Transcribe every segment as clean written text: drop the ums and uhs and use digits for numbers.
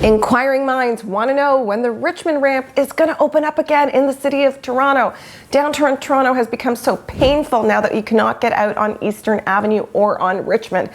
Inquiring minds want to know when the Richmond ramp is going to open up again in the city of Toronto. Downtown Toronto has become so painful now that you cannot get out on Eastern Avenue or on Richmond.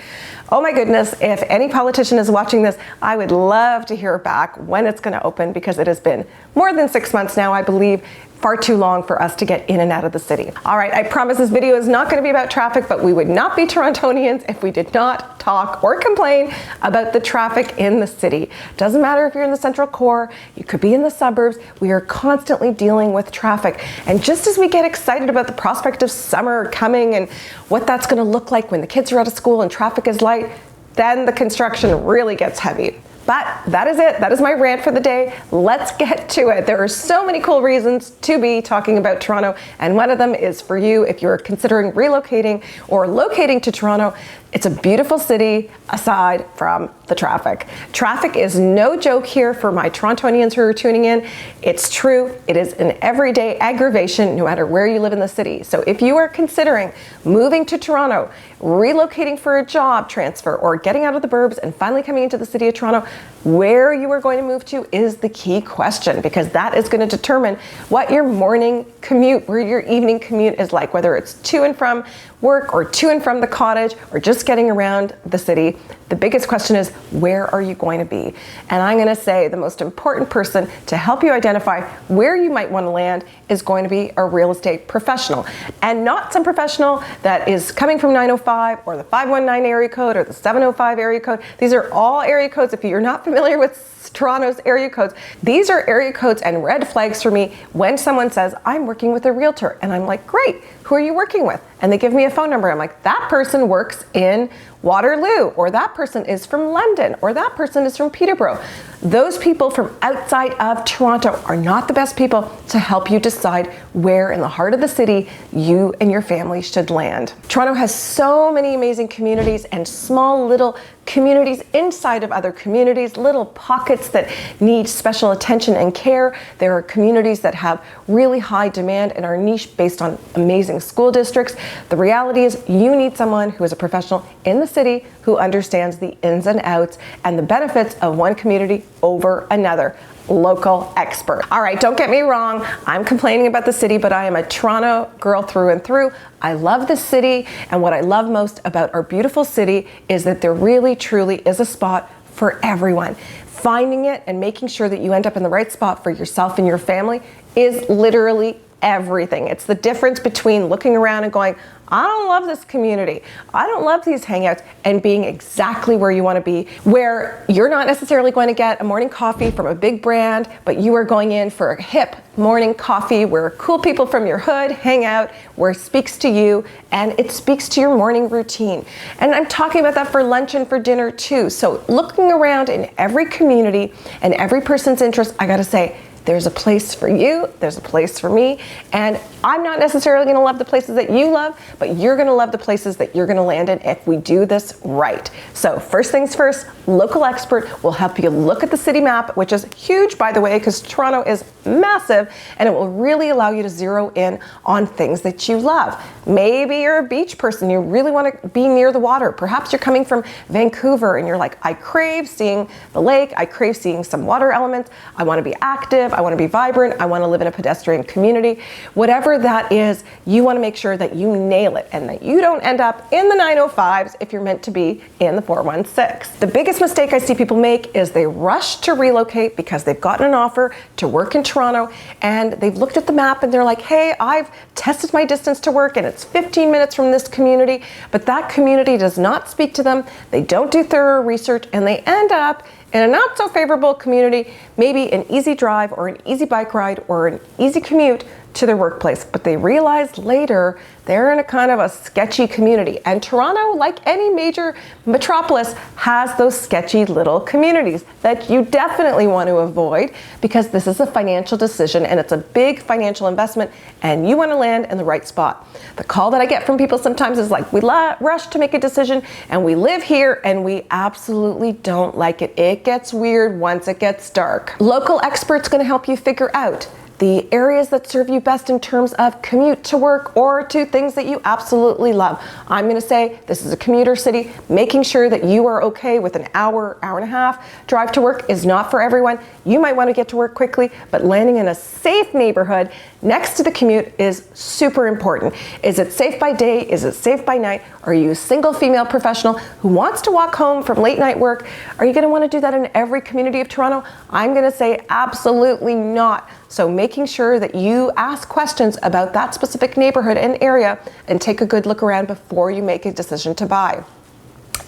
Oh my goodness, if any politician is watching this, I would love to hear back when it's going to open, because it has been more than 6 months now, I believe. Far too long for us to get in and out of the city. All right, I promise this video is not going to be about traffic, but we would not be Torontonians if we did not talk or complain about the traffic in the city. Doesn't matter if you're in the central core, you could be in the suburbs, we are constantly dealing with traffic. And just as we get excited about the prospect of summer coming and what that's going to look like when the kids are out of school and traffic is light, then the construction really gets heavy. But that is it. That is my rant for the day. Let's get to it. There are so many cool reasons to be talking about Toronto, and one of them is for you if you're considering relocating or locating to Toronto. It's a beautiful city aside from the traffic. Traffic is no joke here for my Torontonians who are tuning in. It's true. It is an everyday aggravation no matter where you live in the city. So if you are considering moving to Toronto, relocating for a job transfer, or getting out of the burbs and finally coming into the city of Toronto, where you are going to move to is the key question, because that is going to determine what your morning commute or your evening commute is like, whether it's to and from work or to and from the cottage or just getting around the city. The biggest question is, where are you going to be? And I'm going to say the most important person to help you identify where you might want to land is going to be a real estate professional, and not some professional that is coming from 905 or the 519 area code or the 705 area code. These are all area codes. If you're not familiar with Toronto's area codes, these are area codes and red flags for me when someone says, I'm working with a realtor. And I'm like, great, who are you working with? And they give me a phone number. I'm like, that person works in Waterloo, or that person is from London, or that person is from Peterborough. Those people from outside of Toronto are not the best people to help you decide where in the heart of the city you and your family should land. Toronto has so many amazing communities and small little communities inside of other communities, little pockets that need special attention and care. There are communities that have really high demand and are niche based on amazing school districts. The reality is you need someone who is a professional in the city who understands the ins and outs and the benefits of one community over another. Local expert. All right, don't get me wrong. I'm complaining about the city, but I am a Toronto girl through and through. I love the city, and what I love most about our beautiful city is that there really, truly is a spot for everyone. Finding it and making sure that you end up in the right spot for yourself and your family is literally everything. It's the difference between looking around and going, I don't love this community, I don't love these hangouts, and being exactly where you want to be, where you're not necessarily going to get a morning coffee from a big brand, but you are going in for a hip morning coffee where cool people from your hood hang out, where it speaks to you and it speaks to your morning routine. And I'm talking about that for lunch and for dinner too. So looking around in every community and every person's interest, I gotta say, there's a place for you, there's a place for me, and I'm not necessarily gonna love the places that you love, but you're gonna love the places that you're gonna land in if we do this right. So first things first, local expert will help you look at the city map, which is huge, by the way, because Toronto is massive, and it will really allow you to zero in on things that you love. Maybe you're a beach person, you really wanna be near the water. Perhaps you're coming from Vancouver and you're like, I crave seeing the lake, I crave seeing some water elements, I wanna be active, I want to be vibrant, I want to live in a pedestrian community. Whatever that is, you want to make sure that you nail it and that you don't end up in the 905s if you're meant to be in the 416. The biggest mistake I see people make is they rush to relocate because they've gotten an offer to work in Toronto and they've looked at the map and they're like, hey, I've tested my distance to work and it's 15 minutes from this community, but that community does not speak to them. They don't do thorough research and they end up in a not so favorable community, maybe an easy drive or an easy bike ride or an easy commute to their workplace, but they realize later they're in a kind of a sketchy community. And Toronto, like any major metropolis, has those sketchy little communities that you definitely want to avoid, because this is a financial decision and it's a big financial investment and you want to land in the right spot. The call that I get from people sometimes is like, we rush to make a decision and we live here and we absolutely don't like it. It gets weird once it gets dark. Local experts going to help you figure out the areas that serve you best in terms of commute to work or to things that you absolutely love. I'm going to say this is a commuter city. Making sure that you are okay with an hour, hour and a half drive to work is not for everyone. You might want to get to work quickly, but landing in a safe neighborhood next to the commute is super important. Is it safe by day? Is it safe by night? Are you a single female professional who wants to walk home from late night work? Are you going to want to do that in every community of Toronto? I'm going to say absolutely not. So making sure that you ask questions about that specific neighborhood and area and take a good look around before you make a decision to buy.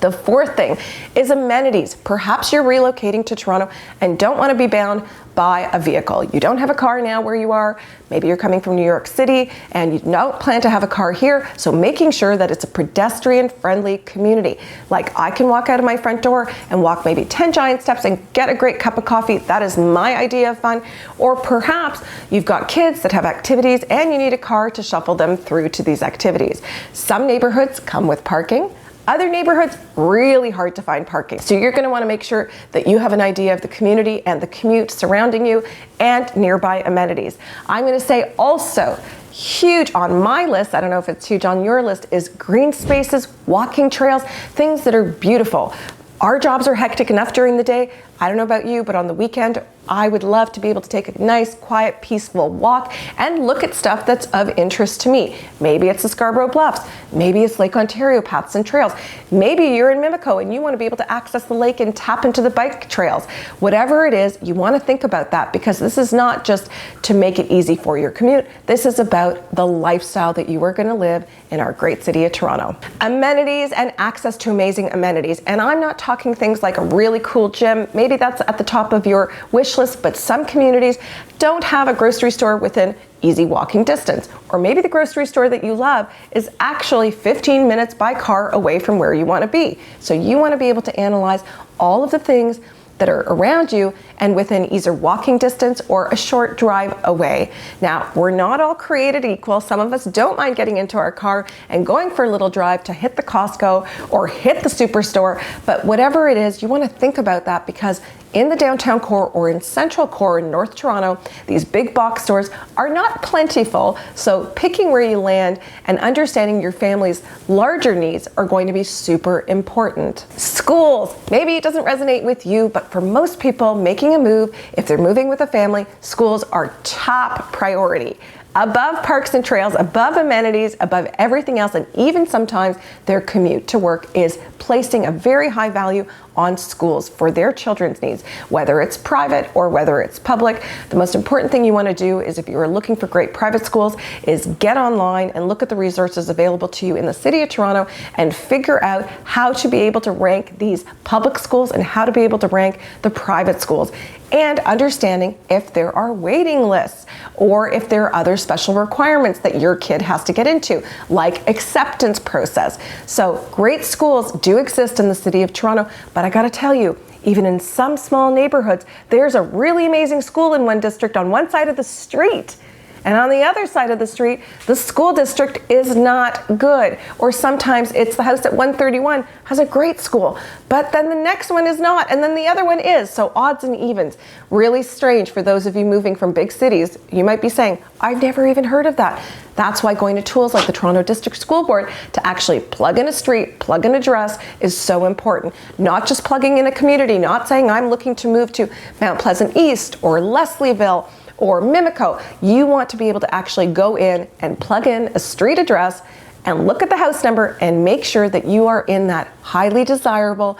The fourth thing is amenities. Perhaps you're relocating to Toronto and don't want to be bound by a vehicle. You don't have a car now where you are. Maybe you're coming from New York City and you don't plan to have a car here. So making sure that it's a pedestrian-friendly community. Like I can walk out of my front door and walk maybe 10 giant steps and get a great cup of coffee. That is my idea of fun. Or perhaps you've got kids that have activities and you need a car to shuffle them through to these activities. Some neighborhoods come with parking. Other neighborhoods, really hard to find parking. So you're gonna wanna make sure that you have an idea of the community and the commute surrounding you and nearby amenities. I'm gonna say also, huge on my list, I don't know if it's huge on your list, is green spaces, walking trails, things that are beautiful. Our jobs are hectic enough during the day. I don't know about you, but on the weekend, I would love to be able to take a nice, quiet, peaceful walk and look at stuff that's of interest to me. Maybe it's the Scarborough Bluffs. Maybe it's Lake Ontario paths and trails. Maybe you're in Mimico and you want to be able to access the lake and tap into the bike trails. Whatever it is, you want to think about that because this is not just to make it easy for your commute. This is about the lifestyle that you are going to live in our great city of Toronto. Amenities and access to amazing amenities. And I'm not talking things like a really cool gym. Maybe that's at the top of your wish list, but some communities don't have a grocery store within easy walking distance. Or maybe the grocery store that you love is actually 15 minutes by car away from where you want to be. So you want to be able to analyze all of the things that are around you and within either walking distance or a short drive away. Now, we're not all created equal. Some of us don't mind getting into our car and going for a little drive to hit the Costco or hit the superstore, but whatever it is, you want to think about that because in the downtown core or in central core in North Toronto, these big box stores are not plentiful, so picking where you land and understanding your family's larger needs are going to be super important. Schools, maybe it doesn't resonate with you, but for most people making a move, if they're moving with a family, schools are top priority. Above parks and trails, above amenities, above everything else, and even sometimes their commute to work is placing a very high value on schools for their children's needs, whether it's private or whether it's public. The most important thing you want to do is if you are looking for great private schools is get online and look at the resources available to you in the city of Toronto and figure out how to be able to rank these public schools and how to be able to rank the private schools. And understanding if there are waiting lists or if there are other special requirements that your kid has to get into, like acceptance process. So great schools do exist in the city of Toronto, but I gotta tell you, even in some small neighborhoods, there's a really amazing school in one district on one side of the street. And on the other side of the street, the school district is not good. Or sometimes it's the house at 131 has a great school, but then the next one is not, and then the other one is. So odds and evens. Really strange for those of you moving from big cities. You might be saying, I've never even heard of that. That's why going to tools like the Toronto District School Board to actually plug in a street, plug in an address is so important. Not just plugging in a community, not saying I'm looking to move to Mount Pleasant East or Leslieville or Mimico. You want to be able to actually go in and plug in a street address and look at the house number and make sure that you are in that highly desirable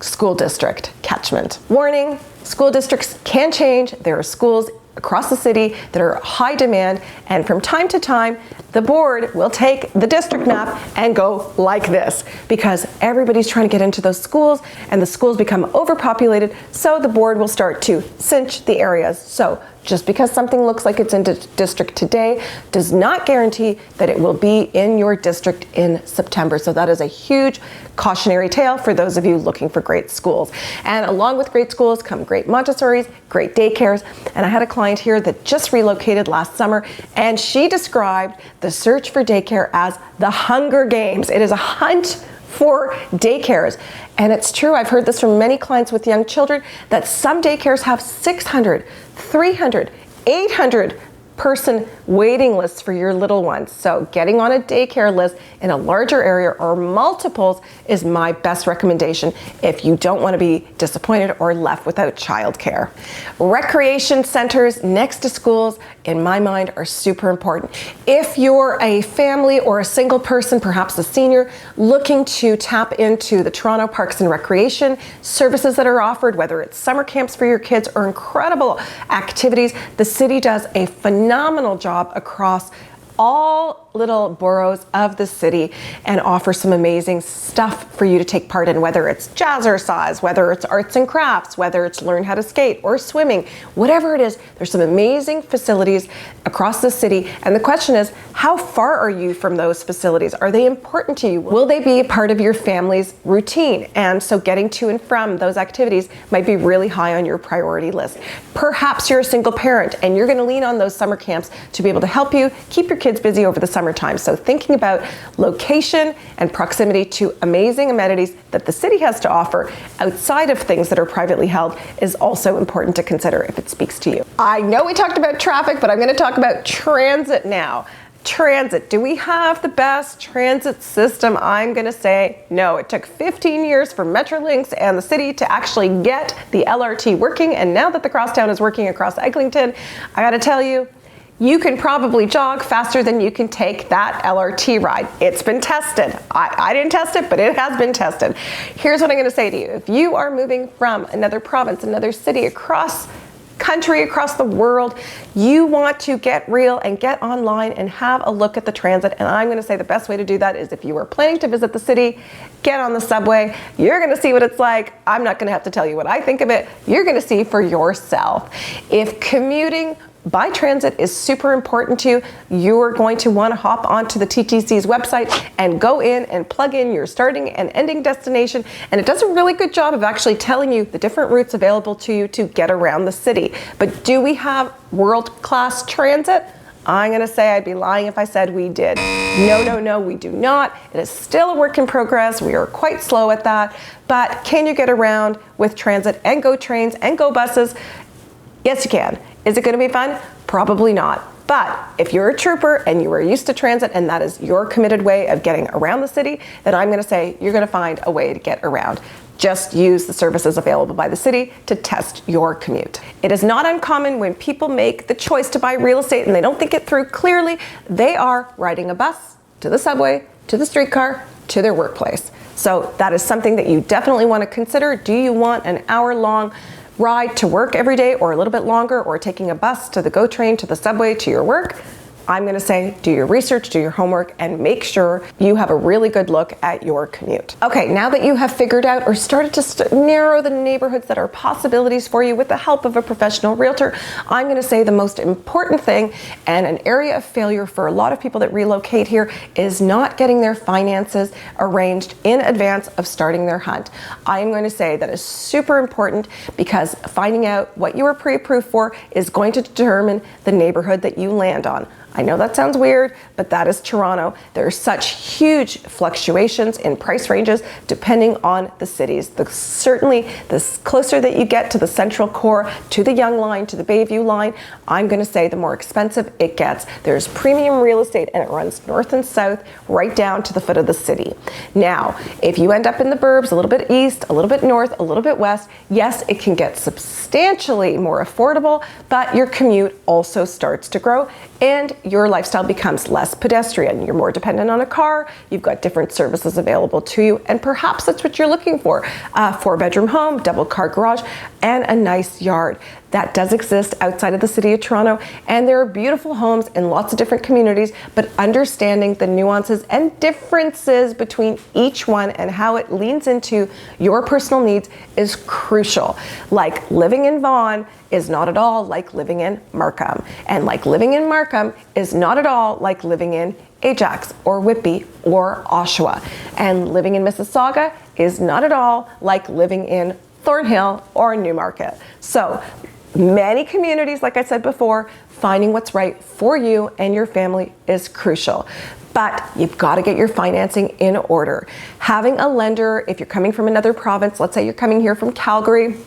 school district catchment. Warning, school districts can change. There are schools across the city that are high demand, and from time to time, the board will take the district map and go like this because everybody's trying to get into those schools and the schools become overpopulated, so the board will start to cinch the areas. So just because something looks like it's in district today does not guarantee that it will be in your district in September. So that is a huge cautionary tale for those of you looking for great schools. And along with great schools come great Montessori's, great daycares. And I had a client here that just relocated last summer, and she described the search for daycare as the Hunger Games. It is a hunt for daycares. And it's true, I've heard this from many clients with young children, that some daycares have 600, 300, 800 person waiting lists for your little ones. So getting on a daycare list in a larger area or multiples is my best recommendation if you don't want to be disappointed or left without childcare. Recreation centers next to schools, in my mind, are super important. If you're a family or a single person, perhaps a senior, looking to tap into the Toronto Parks and Recreation services that are offered, whether it's summer camps for your kids or incredible activities, the city does a phenomenal job across all little boroughs of the city and offer some amazing stuff for you to take part in, whether it's jazzercise, whether it's arts and crafts, whether it's learn how to skate or swimming, whatever it is. There's some amazing facilities across the city. And the question is, how far are you from those facilities? Are they important to you? Will they be a part of your family's routine? And so getting to and from those activities might be really high on your priority list. Perhaps you're a single parent and you're going to lean on those summer camps to be able to help you keep your kids busy over the summertime. So thinking about location and proximity to amazing amenities that the city has to offer outside of things that are privately held is also important to consider if it speaks to you. I know we talked about traffic, but I'm going to talk about transit now. Transit. Do we have the best transit system? I'm going to say no. It took 15 years for Metrolinx and the city to actually get the LRT working, and now that the crosstown is working across Eglinton, I got to tell you, you can probably jog faster than you can take that LRT ride. It's been tested. I didn't test it, but it has been tested. Here's what I'm going to say to you. If you are moving from another province, another city, across country, across the world, you want to get real and get online and have a look at the transit. And I'm going to say the best way to do that is if you are planning to visit the city, get on the subway. You're going to see what it's like. I'm not going to have to tell you what I think of it. You're going to see for yourself. If commuting by transit is super important to you, you're going to want to hop onto the TTC's website and go in and plug in your starting and ending destination. And it does a really good job of actually telling you the different routes available to you to get around the city. But do we have world-class transit? I'm going to say I'd be lying if I said we did. No, we do not. It is still a work in progress. We are quite slow at that. But can you get around with transit and go trains and go buses? Yes, you can. Is it going to be fun? Probably not. But if you're a trooper and you are used to transit and that is your committed way of getting around the city, then I'm going to say you're going to find a way to get around. Just use the services available by the city to test your commute. It is not uncommon when people make the choice to buy real estate and they don't think it through clearly, they are riding a bus to the subway, to the streetcar, to their workplace. So that is something that you definitely want to consider. Do you want an hour-long ride to work every day or a little bit longer, or taking a bus to the GO train, to the subway, to your work? I'm going to say do your research, do your homework, and make sure you have a really good look at your commute. Okay, now that you have figured out or started to narrow the neighborhoods that are possibilities for you with the help of a professional realtor, I'm going to say the most important thing and an area of failure for a lot of people that relocate here is not getting their finances arranged in advance of starting their hunt. I am going to say that is super important because finding out what you are pre-approved for is going to determine the neighborhood that you land on. I know that sounds weird, but that is Toronto. There are such huge fluctuations in price ranges depending on the cities. Certainly, the closer that you get to the central core, to the Yonge line, to the Bayview line, I'm going to say the more expensive it gets. There's premium real estate and it runs north and south right down to the foot of the city. Now, if you end up in the burbs, a little bit east, a little bit north, a little bit west, yes, it can get substantially more affordable, but your commute also starts to grow and your lifestyle becomes less pedestrian. You're more dependent on a car, you've got different services available to you, and perhaps that's what you're looking for. A 4-bedroom home, double car garage, and a nice yard. That does exist outside of the city of Toronto, and there are beautiful homes in lots of different communities, but understanding the nuances and differences between each one and how it leans into your personal needs is crucial. Like living in Vaughan is not at all like living in Markham, and like living in Markham is not at all like living in Ajax or Whitby or Oshawa, and living in Mississauga is not at all like living in Thornhill or Newmarket. So many communities, like I said before, finding what's right for you and your family is crucial. But you've got to get your financing in order. Having a lender, if you're coming from another province, let's say you're coming here from Calgary,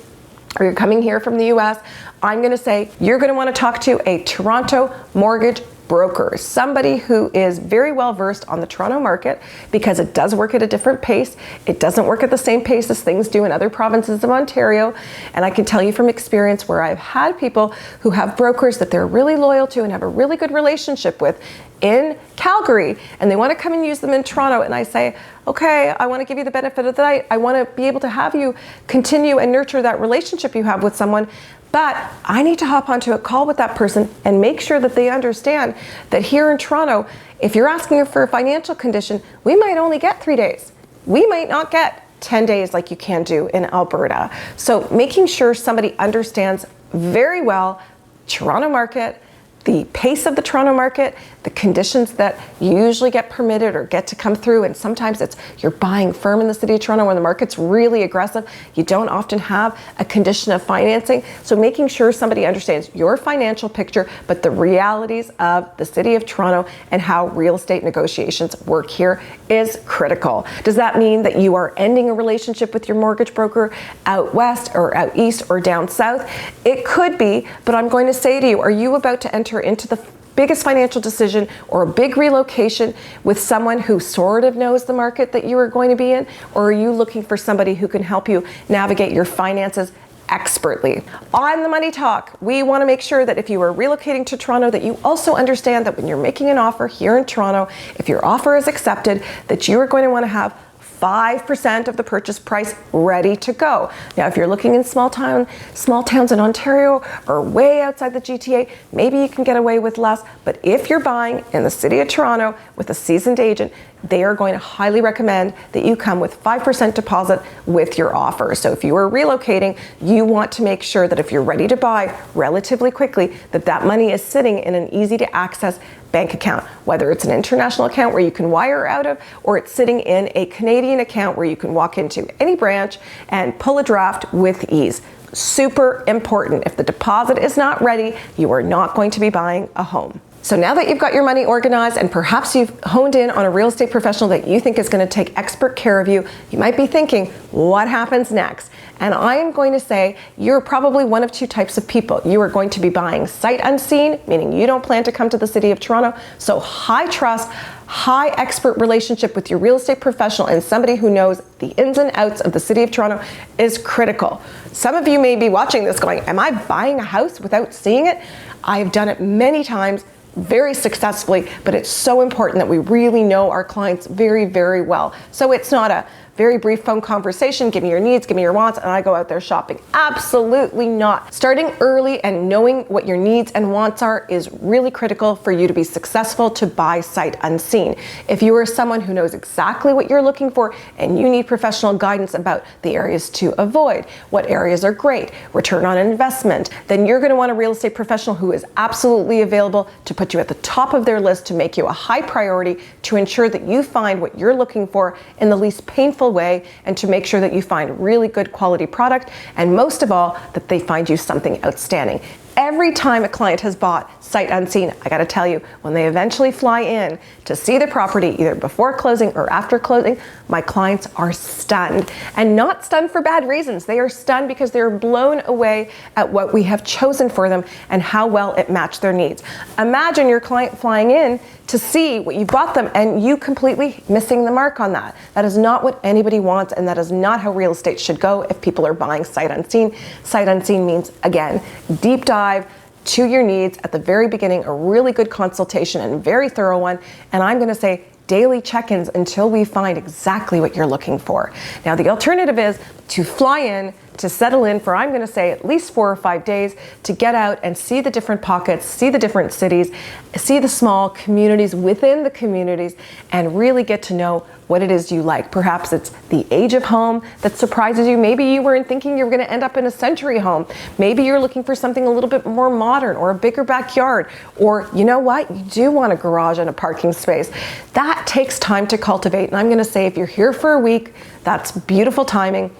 or you're coming here from the US, I'm going to say you're going to want to talk to a Toronto mortgage broker, somebody who is very well versed on the Toronto market, because it does work at a different pace. It doesn't work at the same pace as things do in other provinces of Ontario. And I can tell you from experience where I've had people who have brokers that they're really loyal to and have a really good relationship with in Calgary, and they want to come and use them in Toronto. And I say, okay, I want to give you the benefit of the doubt. I want to be able to have you continue and nurture that relationship you have with someone. But I need to hop onto a call with that person and make sure that they understand that here in Toronto, if you're asking for a financial condition, we might only get 3 days. We might not get 10 days like you can do in Alberta. So making sure somebody understands very well Toronto market, the pace of the Toronto market, the conditions that usually get permitted or get to come through, and sometimes it's you're buying firm in the city of Toronto when the market's really aggressive. You don't often have a condition of financing. So making sure somebody understands your financial picture, but the realities of the city of Toronto and how real estate negotiations work here is critical. Does that mean that you are ending a relationship with your mortgage broker out west or out east or down south? It could be, but I'm going to say to you, are you about to enter into the biggest financial decision or a big relocation with someone who sort of knows the market that you are going to be in? Or are you looking for somebody who can help you navigate your finances expertly? On the Money Talk, we want to make sure that if you are relocating to Toronto, that you also understand that when you're making an offer here in Toronto, if your offer is accepted, that you are going to want to have 5% of the purchase price ready to go. Now, if you're looking in small towns in Ontario or way outside the GTA, maybe you can get away with less. But if you're buying in the city of Toronto with a seasoned agent, they are going to highly recommend that you come with 5% deposit with your offer. So if you are relocating, you want to make sure that if you're ready to buy relatively quickly, that that money is sitting in an easy to access bank account, whether it's an international account where you can wire out of, or it's sitting in a Canadian account where you can walk into any branch and pull a draft with ease. Super important. If the deposit is not ready, you are not going to be buying a home. So now that you've got your money organized and perhaps you've honed in on a real estate professional that you think is going to take expert care of you, you might be thinking, what happens next? And I am going to say you're probably one of two types of people. You are going to be buying sight unseen, meaning you don't plan to come to the city of Toronto. So high trust, high expert relationship with your real estate professional and somebody who knows the ins and outs of the city of Toronto is critical. Some of you may be watching this going, am I buying a house without seeing it? I've done it many times, very successfully, but it's so important that we really know our clients very, very well. So it's not a very brief phone conversation, give me your needs, give me your wants, and I go out there shopping. Absolutely not. Starting early and knowing what your needs and wants are is really critical for you to be successful to buy sight unseen. If you are someone who knows exactly what you're looking for and you need professional guidance about the areas to avoid, what areas are great, return on investment, then you're going to want a real estate professional who is absolutely available to put you at the top of their list, to make you a high priority, to ensure that you find what you're looking for in the least painful way, and to make sure that you find really good quality product, and most of all, that they find you something outstanding. Every time a client has bought sight unseen, I gotta tell you, when they eventually fly in to see the property, either before closing or after closing, my clients are stunned. And not stunned for bad reasons. They are stunned because they're blown away at what we have chosen for them and how well it matched their needs. Imagine your client flying in to see what you bought them and you completely missing the mark on that. That is not what anybody wants, and that is not how real estate should go if people are buying sight unseen. Sight unseen means, again, deep dive to your needs at the very beginning, a really good consultation and very thorough one. And I'm going to say daily check-ins until we find exactly what you're looking for. Now, the alternative is to fly in, to settle in for, I'm going to say, at least 4 or 5 days, to get out and see the different pockets, see the different cities, see the small communities within the communities, and really get to know what it is you like. Perhaps it's the age of home that surprises you. Maybe you weren't thinking you were going to end up in a century home. Maybe you're looking for something a little bit more modern, or a bigger backyard, or you know what, you do want a garage and a parking space. That takes time to cultivate, and I'm going to say if you're here for a week, that's beautiful timing.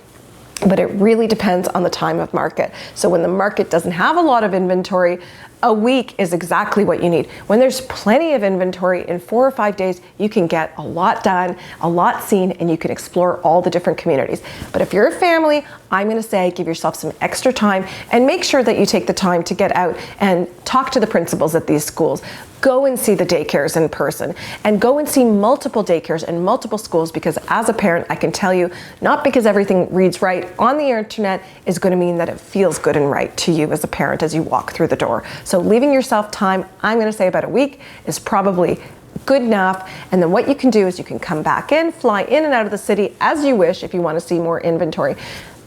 but it really depends on the time of market. So when the market doesn't have a lot of inventory, a week is exactly what you need. When there's plenty of inventory, in 4 or 5 days, you can get a lot done, a lot seen, and you can explore all the different communities. But if you're a family, I'm gonna say give yourself some extra time and make sure that you take the time to get out and talk to the principals at these schools. Go and see the daycares in person, and go and see multiple daycares and multiple schools, because as a parent, I can tell you, not because everything reads right on the internet is going to mean that it feels good and right to you as a parent as you walk through the door. So leaving yourself time, I'm going to say about a week, is probably good enough. And then what you can do is you can come back in, fly in and out of the city as you wish if you want to see more inventory.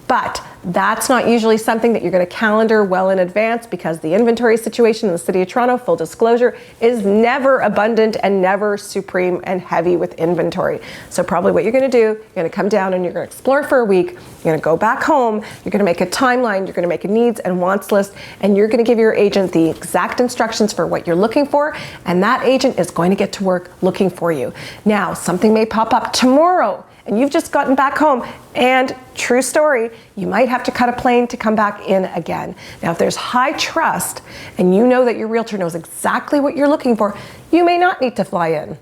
But that's not usually something that you're going to calendar well in advance, because the inventory situation in the City of Toronto, full disclosure, is never abundant and never supreme and heavy with inventory. So probably what you're going to do, you're going to come down and you're going to explore for a week, you're going to go back home, you're going to make a timeline, you're going to make a needs and wants list, and you're going to give your agent the exact instructions for what you're looking for, and that agent is going to get to work looking for you. Now, something may pop up tomorrow, and you've just gotten back home, and true story, you might have to cut a plane to come back in again. Now, if there's high trust and you know that your realtor knows exactly what you're looking for, you may not need to fly in.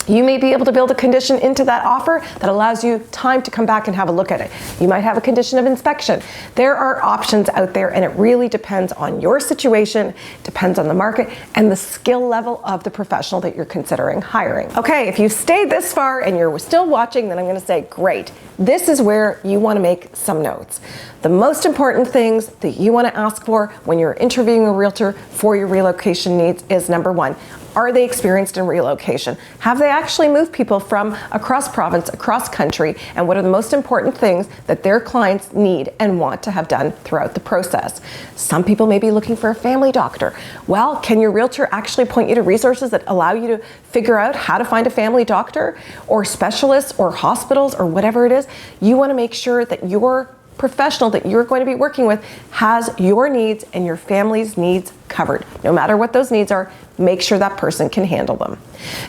You may be able to build a condition into that offer that allows you time to come back and have a look at it. You might have a condition of inspection. There are options out there, and it really depends on your situation, depends on the market, and the skill level of the professional that you're considering hiring. Okay, if you stayed this far and you're still watching, then I'm going to say, great. This is where you want to make some notes. The most important things that you want to ask for when you're interviewing a realtor for your relocation needs is, number one, are they experienced in relocation? Have they actually moved people from across province, across country? And what are the most important things that their clients need and want to have done throughout the process? Some people may be looking for a family doctor. Well, can your realtor actually point you to resources that allow you to figure out how to find a family doctor, or specialists, or hospitals, or whatever it is? You want to make sure that your professional that you're going to be working with has your needs and your family's needs covered. No matter what those needs are, make sure that person can handle them.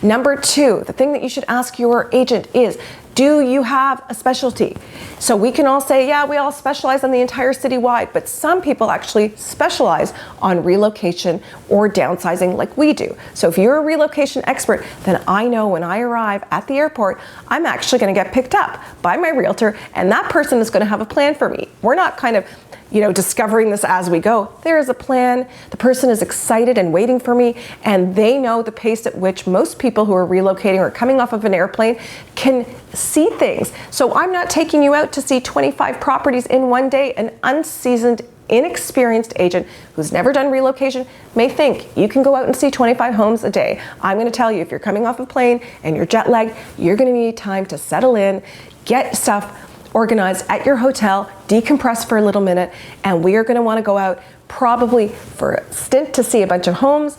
Number two, the thing that you should ask your agent is, do you have a specialty? So we can all say, yeah, we all specialize on the entire citywide, but some people actually specialize on relocation or downsizing like we do. So if you're a relocation expert, then I know when I arrive at the airport, I'm actually going to get picked up by my realtor, and that person is going to have a plan for me. We're not kind of discovering this as we go. There is a plan. The person is excited and waiting for me, and they know the pace at which most people who are relocating or coming off of an airplane can see things. So I'm not taking you out to see 25 properties in one day. An unseasoned, inexperienced agent who's never done relocation may think you can go out and see 25 homes a day. I'm going to tell you, if you're coming off a plane and you're jet lagged, you're going to need time to settle in, get stuff organized at your hotel, decompress for a little minute, and we are going to want to go out probably for a stint to see a bunch of homes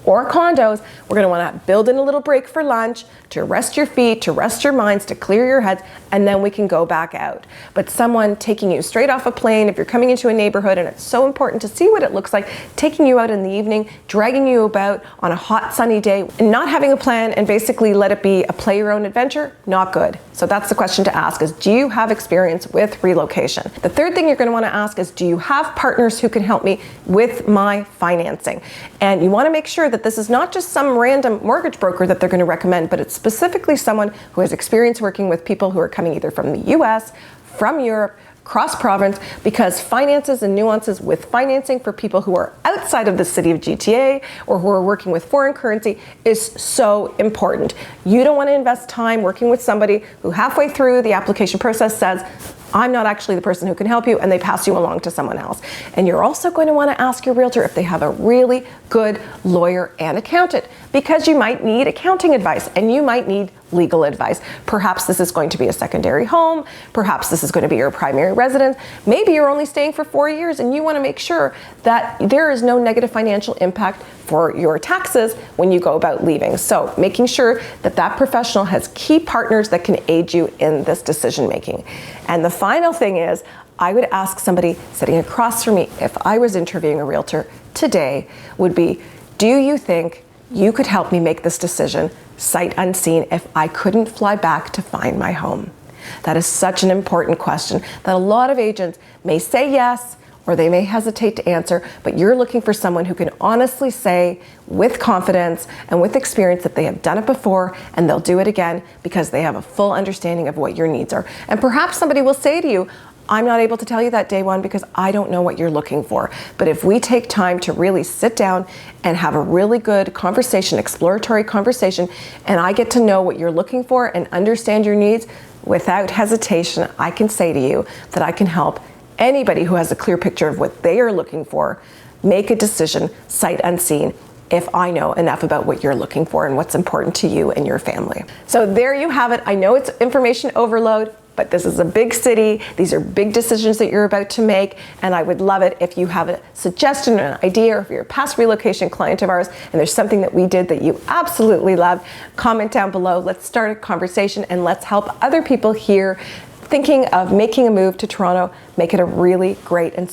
or condos. We're going to want to build in a little break for lunch, to rest your feet, to rest your minds, to clear your heads, and then we can go back out. But someone taking you straight off a plane, if you're coming into a neighborhood and it's so important to see what it looks like, taking you out in the evening, dragging you about on a hot sunny day, and not having a plan and basically let it be a play your own adventure, not good. So that's the question to ask, is do you have experience with relocation? The third thing you're going to want to ask is, do you have partners who can help me with my financing? And you want to make sure that this is not just some random mortgage broker that they're going to recommend, but it's specifically someone who has experience working with people who are coming either from the US, from Europe, cross province, because finances and nuances with financing for people who are outside of the city of GTA or who are working with foreign currency is so important. You don't want to invest time working with somebody who halfway through the application process says, I'm not actually the person who can help you, and they pass you along to someone else. And you're also going to want to ask your realtor if they have a really good lawyer and accountant, because you might need accounting advice and you might need legal advice. Perhaps this is going to be a secondary home. Perhaps this is going to be your primary residence. Maybe you're only staying for 4 years and you want to make sure that there is no negative financial impact for your taxes when you go about leaving. So making sure that that professional has key partners that can aid you in this decision making. And the final thing is, I would ask somebody sitting across from me, if I was interviewing a realtor today, would be, do you think you could help me make this decision sight unseen if I couldn't fly back to find my home? That is such an important question that a lot of agents may say yes, or they may hesitate to answer, but you're looking for someone who can honestly say with confidence and with experience that they have done it before and they'll do it again because they have a full understanding of what your needs are. And perhaps somebody will say to you, I'm not able to tell you that day one because I don't know what you're looking for. But if we take time to really sit down and have a really good conversation, exploratory conversation, and I get to know what you're looking for and understand your needs, without hesitation, I can say to you that I can help anybody who has a clear picture of what they are looking for make a decision sight unseen if I know enough about what you're looking for and what's important to you and your family. So there you have it. I know it's information overload, but this is a big city. These are big decisions that you're about to make, and I would love it if you have a suggestion or an idea, or if you're a past relocation client of ours and there's something that we did that you absolutely love, comment down below. Let's start a conversation and let's help other people here thinking of making a move to Toronto, make it a really great and